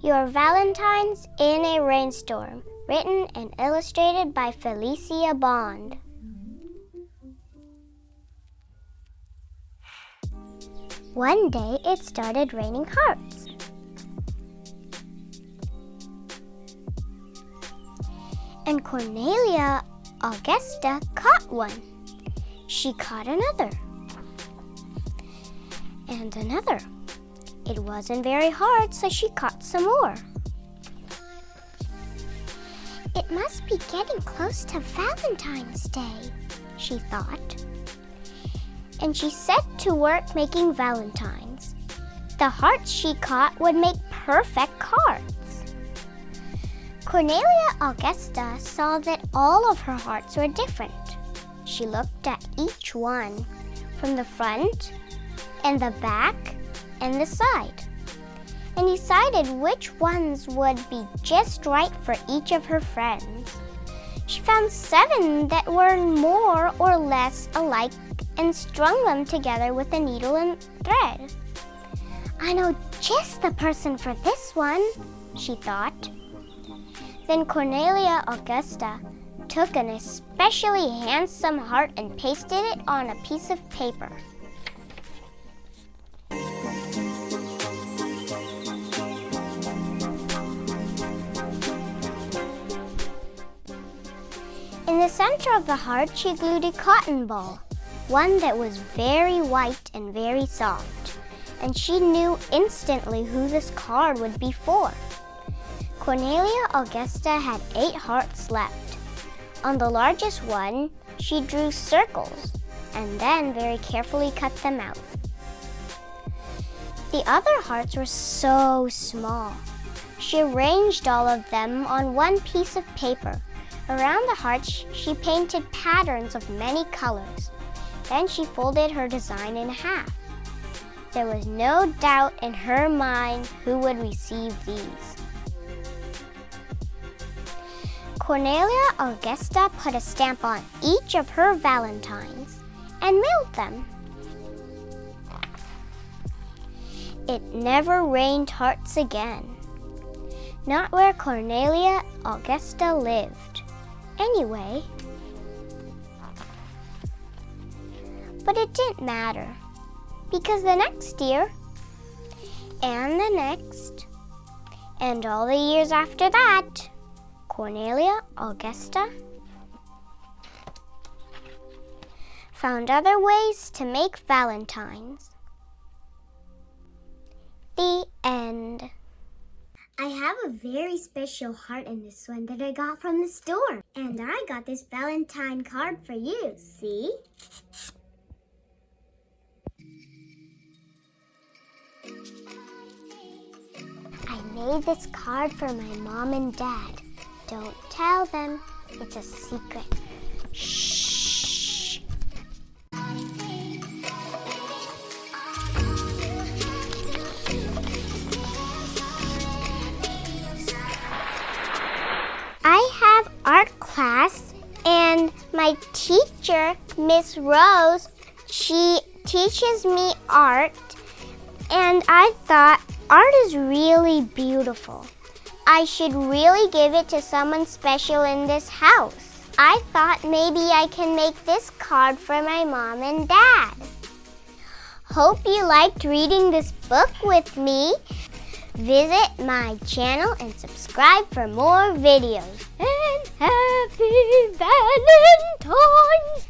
Your Valentines in a Rainstorm, written and illustrated by Felicia Bond. One day it started raining hearts. And Cornelia Augusta caught one. She caught another. And another. It wasn't very hard, so she caught some more. It must be getting close to Valentine's Day, she thought. And she set to work making valentines. The hearts she caught would make perfect cards. Cornelia Augusta saw that all of her hearts were different. She looked at each one, from the front and the back and the side, and decided which ones would be just right for each of her friends. She found 7 that were more or less alike and strung them together with a needle and thread. I know just the person for this one, she thought. Then Cornelia Augusta took an especially handsome heart and pasted it on a piece of paper. In the center of the heart, she glued a cotton ball, one that was very white and very soft, and she knew instantly who this card would be for. Cornelia Augusta had 8 hearts left. On the largest one, she drew circles and then very carefully cut them out. The other hearts were so small. She arranged all of them on one piece of paper. Around the hearts, she painted patterns of many colors. Then she folded her design in half. There was no doubt in her mind who would receive these. Cornelia Augusta put a stamp on each of her valentines and mailed them. It never rained hearts again. Not where Cornelia Augusta lived. Anyway, but it didn't matter, because the next year, and the next, and all the years after that, Cornelia Augusta found other ways to make valentines. The end. I have a very special heart in this one that I got from the store. And I got this Valentine card for you, see? I made this card for my mom and dad. Don't tell them, it's a secret. Shh. I have art class, and my teacher, Miss Rose, she teaches me art, and I thought art is really beautiful. I should really give it to someone special in this house. I thought maybe I can make this card for my mom and dad. Hope you liked reading this book with me. Visit my channel and subscribe for more videos. And happy Valentine's